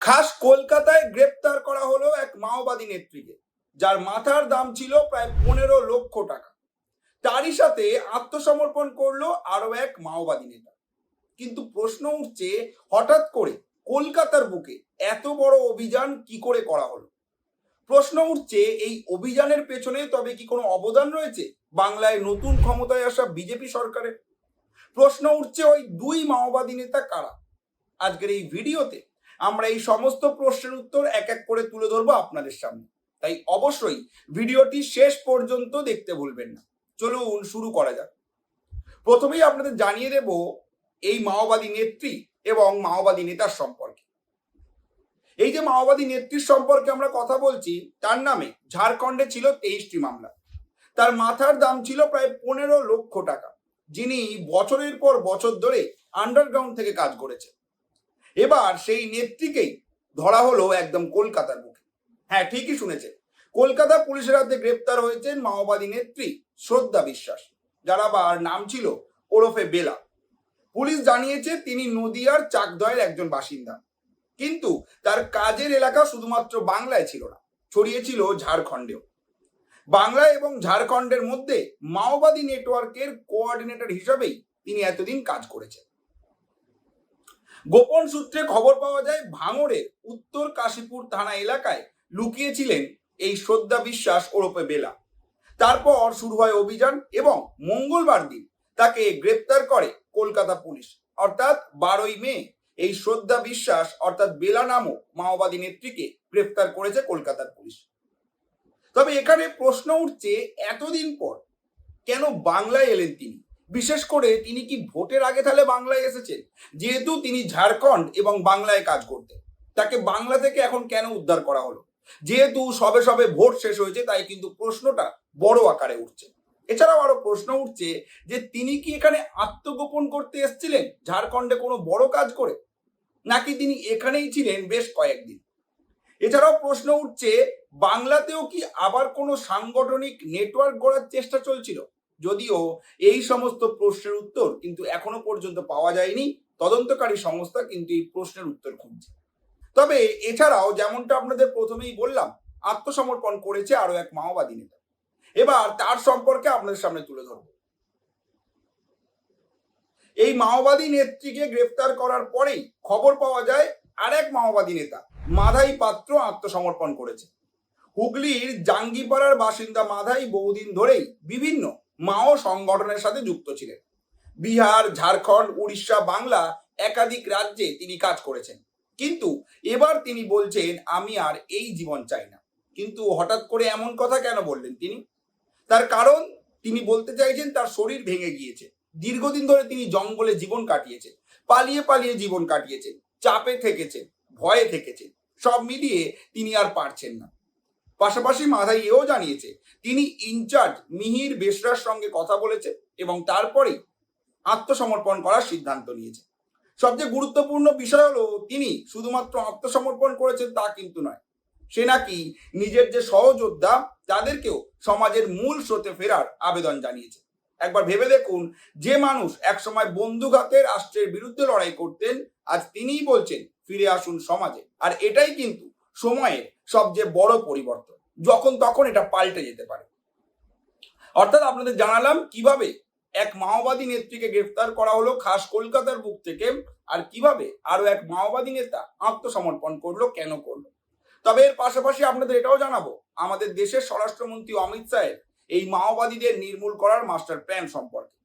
খাস কলকাতায় গ্রেপ্তার করা হলো এক মাওবাদী নেত্রীকে, যার মাথার দাম ছিল প্রায় 15 লক্ষ টাকা। তারই সাথে আত্মসমর্পণ করলো আরো এক মাওবাদী নেতা। কিন্তু প্রশ্ন উঠছে, হঠাৎ করে কলকাতার বুকে এত বড় অভিযান কি করে করা হলো? প্রশ্ন উঠছে, এই অভিযানের পেছনে তবে কি কোনো অবদান রয়েছে বাংলায় নতুন ক্ষমতায় আসা বিজেপি সরকারের? প্রশ্ন উঠছে, ওই দুই মাওবাদী নেতা কারা? আজকের এই ভিডিওতে আমরা এই সমস্ত প্রশ্নের উত্তর এক এক করে তুলে ধরবো আপনাদের সামনে। তাই অবশ্যই ভিডিওটি শেষ পর্যন্ত দেখতে ভুলবেন না। চলুন শুরু করা যাক। প্রথমেই আপনাদের জানিয়ে দেব এই মাওবাদী নেত্রী এবং মাওবাদী নেতার সম্পর্কে। এই যে মাওবাদী নেত্রীর সম্পর্কে আমরা কথা বলছি, তার নামে ঝাড়খণ্ডে ছিল 23টি মামলা। তার মাথার দাম ছিল প্রায় 15 লক্ষ টাকা, যিনি বছরের পর বছর ধরে আন্ডারগ্রাউন্ড থেকে কাজ করেছে। এবার সেই নেত্রীকেই ধরা হলো একদম কলকাতার বুকে। হ্যাঁ, ঠিকই শুনেছে, কলকাতা পুলিশের হাতে গ্রেপ্তার হয়েছেন মাওবাদী নেত্রী শ্রদ্ধা বিশ্বাস, যার আবার নাম ছিল ওরফে বেলা। পুলিশ জানিয়েছে তিনি নদিয়ার চাকদহের একজন বাসিন্দা, কিন্তু তার কাজের এলাকা শুধুমাত্র বাংলায় ছিল না, ছড়িয়েছিল ঝাড়খণ্ডেও। বাংলা এবং ঝাড়খণ্ডের মধ্যে মাওবাদী নেটওয়ার্কের কোঅর্ডিনেটর হিসাবেই তিনি এতদিন কাজ করেছেন। গোপন সূত্রে খবর পাওয়া যায়, ভাঙড়ের উত্তর কাশীপুর থানা এলাকায় লুকিয়েছিলেন এই শ্রদ্ধা বিশ্বাস ওরফে বেলা। তারপর শুরু হয় অভিযান এবং মঙ্গলবার দিন তাকে গ্রেপ্তার করে কলকাতা পুলিশ। অর্থাৎ 12ই মে এই শ্রদ্ধা বিশ্বাস অর্থাৎ বেলা নামক মাওবাদী নেত্রীকে গ্রেপ্তার করেছে কলকাতার পুলিশ। তবে এখানে প্রশ্ন উঠছে, এতদিন পর কেন বাংলায় এলেন তিনি? বিশেষ করে তিনি কি ভোটের আগে তাহলে বাংলায় এসেছেন? যেহেতু তিনি ঝাড়খণ্ড এবং বাংলায় কাজ করতেন, তাকে বাংলা থেকে এখন কেন উদ্ধার করা হলো? যেহেতু সবে সবে ভোট শেষ হয়েছে, তাই কিন্তু প্রশ্নটা বড় আকারে উঠছে। এছাড়াও আরো প্রশ্ন উঠছে যে তিনি কি এখানে আত্মগোপন করতে এসেছিলেন ঝাড়খণ্ডে কোনো বড় কাজ করে, নাকি তিনি এখানেই ছিলেন বেশ কয়েকদিন? এছাড়াও প্রশ্ন উঠছে, বাংলাতেও কি আবার কোনো সাংগঠনিক নেটওয়ার্ক গড়ার চেষ্টা চলছিল? যদিও এই সমস্ত প্রশ্নের উত্তর কিন্তু এখনো পর্যন্ত পাওয়া যায়নি, তদন্তকারী সংস্থা কিন্তু এই প্রশ্নের উত্তর খুঁজছে। তবে এছাড়াও যেমনটা আপনাদের প্রথমেই বললাম, আত্মসমর্পণ করেছে আরো এক মাওবাদী নেতা। এবার তার সম্পর্কে আপনাদের সামনে তুলে ধরব। এই মাওবাদী নেত্রীকে গ্রেফতার করার পরেই খবর পাওয়া যায় আর এক মাওবাদী নেতা মাধাই পাত্র আত্মসমর্পণ করেছে। হুগলির জাঙ্গিপাড়ার বাসিন্দা মাধাই বহুদিন ধরেই বিভিন্ন মাও সংগঠনের সাথে যুক্ত ছিলেন। বিহার, ঝাড়খণ্ড, উড়িষ্যা, বাংলা একাধিক রাজ্যে তিনি কাজ করেছেন। কিন্তু এবার তিনি বলছেন, আমি আর এই জীবন চাই না। কিন্তু হঠাৎ করে এমন কথা কেন বললেন তিনি? তার কারণ, তিনি বলতে চাইছেন তার শরীর ভেঙে গিয়েছে। দীর্ঘদিন ধরে তিনি জঙ্গলে জীবন কাটিয়েছেন, পালিয়ে পালিয়ে জীবন কাটিয়েছেন, চাপে থেকেছেন, ভয়ে থেকেছেন। সব মিলিয়ে তিনি আর পারছেন না। পাশাপাশি মাধাই এও জানিয়েছে, তিনি ইনচার্জ মিহির বেসরার সঙ্গে কথা বলেছে এবং তারপরেই আত্মসমর্পণ করার সিদ্ধান্ত নিয়েছে। সবচেয়ে গুরুত্বপূর্ণ বিষয় হলো, তিনি শুধুমাত্র আত্মসমর্পণ করেছেন তা কিন্তু নয়, সে নাকি নিজের যে সহযোদ্ধা তাদেরকেও সমাজের মূল স্রোতে ফেরার আবেদন জানিয়েছে। একবার ভেবে দেখুন, যে মানুষ একসময় বন্দুক হাতে রাষ্ট্রের বিরুদ্ধে লড়াই করতেন, আজ তিনিই বলছেন ফিরে আসুন সমাজে। আর এটাই কিন্তু সময়ের সবচেয়ে বড় পরিবর্তন, যখন তখন এটা পাল্টে যেতে পারে। অর্থাৎ আপনাদের জানালাম কিভাবে এক মাওবাদী নেত্রীকে গ্রেফতার করা হলো খাস কলকাতার বুক থেকে, আর কিভাবে আরো এক মাওবাদী নেতা আত্মসমর্পণ করলো, কেন করলো। তবে এর পাশাপাশি আপনাদের এটাও জানাবো আমাদের দেশের স্বরাষ্ট্রমন্ত্রী অমিত শাহের এই মাওবাদীদের নির্মূল করার মাস্টার প্ল্যান সম্পর্কে।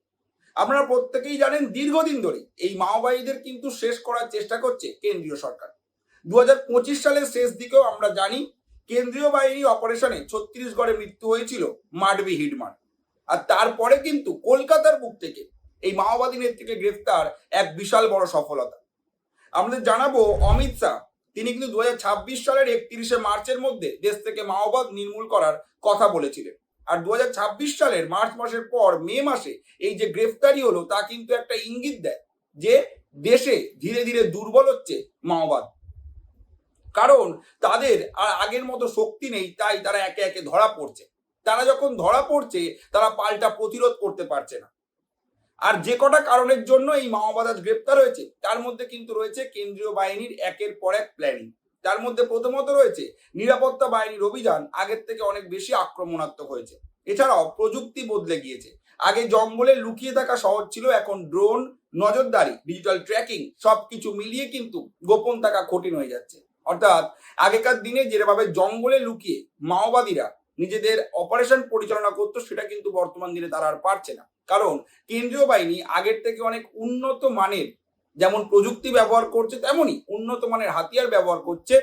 আপনারা প্রত্যেকেই জানেন, দীর্ঘদিন ধরে এই মাওবাদীদের কিন্তু শেষ করার চেষ্টা করছে কেন্দ্রীয় সরকার। 2025 সালের শেষ দিকেও আমরা জানি, কেন্দ্রীয় বাহিনী অপারেশনে ছত্তিশগড়ে মৃত্যু হয়েছিল মাডবি হিডমার। আর তারপরে কিন্তু কলকাতার বুক থেকে এই মাওবাদী নেত্রীকে গ্রেফতার এক বিশাল বড় সফলতা। আমাদের জানাবো, অমিত শাহ তিনি কিন্তু 2026 সালের 31শে মার্চের মধ্যে দেশ থেকে মাওবাদ নির্মূল করার কথা বলেছিলেন। আর 2026 সালের মার্চ মাসের পর মে মাসে এই যে গ্রেফতারি হলো, তা কিন্তু একটা ইঙ্গিত দেয় যে দেশে ধীরে ধীরে দুর্বল হচ্ছে মাওবাদ। কারণ তাদের আর আগের মতো শক্তি নেই, তাই তারা একে একে ধরা পড়ছে। তারা যখন ধরা পড়ছে, তারা পাল্টা প্রতিরোধ করতে পারছে না। আর যে কটা কারণের জন্য এই মাওবাদ আজ গ্রেপ্তার হয়েছে, তার মধ্যে কিন্তু রয়েছে কেন্দ্রীয় বাহিনীর একের পর এক প্ল্যানিং। তার মধ্যে প্রথমত রয়েছে নিরাপত্তা বাহিনীর অভিযান আগের থেকে অনেক বেশি আক্রমণাত্মক হয়েছে। এছাড়াও প্রযুক্তি বদলে গিয়েছে। আগে জঙ্গলে লুকিয়ে থাকা সহজ ছিল, এখন ড্রোন, নজরদারি, ডিজিটাল ট্র্যাকিং সবকিছু মিলিয়ে কিন্তু গোপন থাকা কঠিন হয়ে যাচ্ছে। অর্থাৎ আগেকার দিনে যেভাবে জঙ্গলে লুকিয়ে মাওবাদীরা নিজেদের অপারেশন পরিচালনা করতো, সেটা কিন্তু বর্তমান দিনে তারা আর পারছে না। কারণ কেন্দ্রীয় বাহিনী আগের থেকে অনেক উন্নত মানের যেমন প্রযুক্তি ব্যবহার করছে, তেমনই উন্নত মানের হাতিয়ার ব্যবহার করছে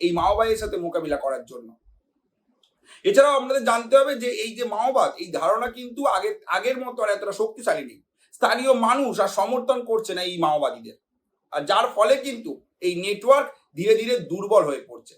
এই মাওবাদীর সাথে মোকাবিলা করার জন্য। এছাড়াও আপনাদের জানতে হবে যে এই যে মাওবাদ, এই ধারণা কিন্তু আগের মতো আর এতটা শক্তিশালী নেই। স্থানীয় মানুষ আর সমর্থন করছে না এই মাওবাদীদের, আর যার ফলে কিন্তু এই নেটওয়ার্ক ধীরে ধীরে দুর্বল হয়ে পড়ছে।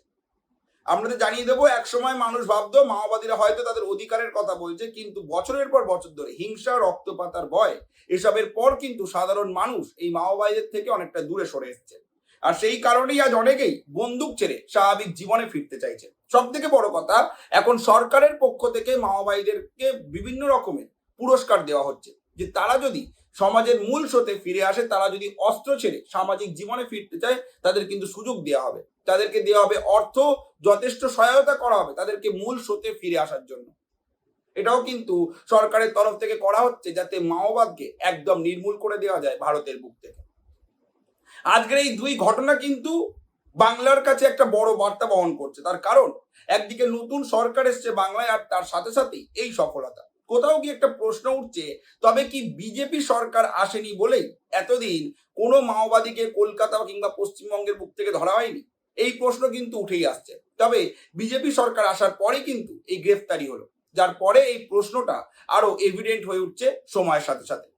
আপনাদের জানিয়ে দেবো, একসময় মানুষ ভাবতো মাওবাদীরা হয়তো তাদের অধিকারের কথা বলছে, কিন্তু বছরের পর বছর ধরে হিংসা, রক্তপাত আর ভয় এসবের পর কিন্তু সাধারণ মানুষ এই মাওবাদীদের থেকে অনেকটা দূরে সরে এসছে। আর সেই কারণেই আজ অনেকেই বন্দুক ছেড়ে স্বাভাবিক জীবনে ফিরতে চাইছে। সব থেকে বড় কথা, এখন সরকারের পক্ষ থেকে মাওবাদীদেরকে বিভিন্ন রকমের পুরস্কার দেওয়া হচ্ছে, যে তারা যদি সমাজের মূল স্রোতে ফিরে আসে, তারা যদি অস্ত্র ছেড়ে সামাজিক জীবনে ফিরতে চায়, তাদের কিন্তু সুযোগ দেওয়া হবে, তাদেরকে দেওয়া হবে অর্থ, যথেষ্ট সহায়তা করা হবে তাদেরকে মূল স্রোতে ফিরে আসার জন্য। এটাও কিন্তু সরকারের তরফ থেকে করা হচ্ছে, যাতে মাওবাদকে একদম নির্মূল করে দেওয়া যায় ভারতের বুক থেকে। আজকের এই দুই ঘটনা কিন্তু বাংলার কাছে একটা বড় বার্তা বহন করছে। তার কারণ, একদিকে নতুন সরকার এসছে বাংলায়, আর তার সাথে সাথেই এই সফলতা। কোথাও কি একটা প্রশ্ন উঠছে, তবে কি বিজেপি সরকার আসেনি বলেই এতদিন কোনো মাওবাদীকে কলকাতা কিংবা পশ্চিমবঙ্গের বুক থেকে ধরা হয়নি? এই প্রশ্ন কিন্তু উঠেই আসছে। তবে বিজেপি সরকার আসার পরে কিন্তু এই গ্রেফতারি হলো, যার পরে এই প্রশ্নটা আরো এভিডেন্ট হয়ে উঠছে সময়ের সাথে সাথে।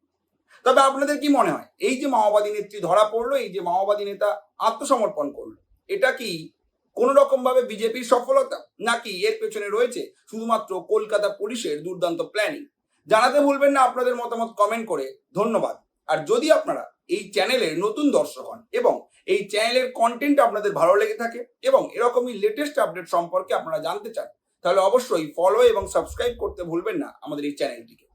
তবে আপনাদের কি মনে হয়, এই যে মাওবাদী নেত্রী ধরা পড়লো, এই যে মাওবাদী নেতা আত্মসমর্পণ করলো, এটা কি কোন রকম ভাবে বিজেপির সফলতা, নাকি এর পেছনে রয়েছে শুধুমাত্র কলকাতা পুলিশের দুর্দান্ত প্ল্যানিং? জানাতে ভুলবেন না আপনাদের মতামত কমেন্ট করে। ধন্যবাদ। আর যদি আপনারা এই চ্যানেলের নতুন দর্শক হন এবং এই চ্যানেলের কন্টেন্ট আপনাদের ভালো লেগে থাকে এবং এরকমই লেটেস্ট আপডেট সম্পর্কে আপনারা জানতে চান, তাহলে অবশ্যই ফলো এবং সাবস্ক্রাইব করতে ভুলবেন না আমাদের এই চ্যানেলটিকে।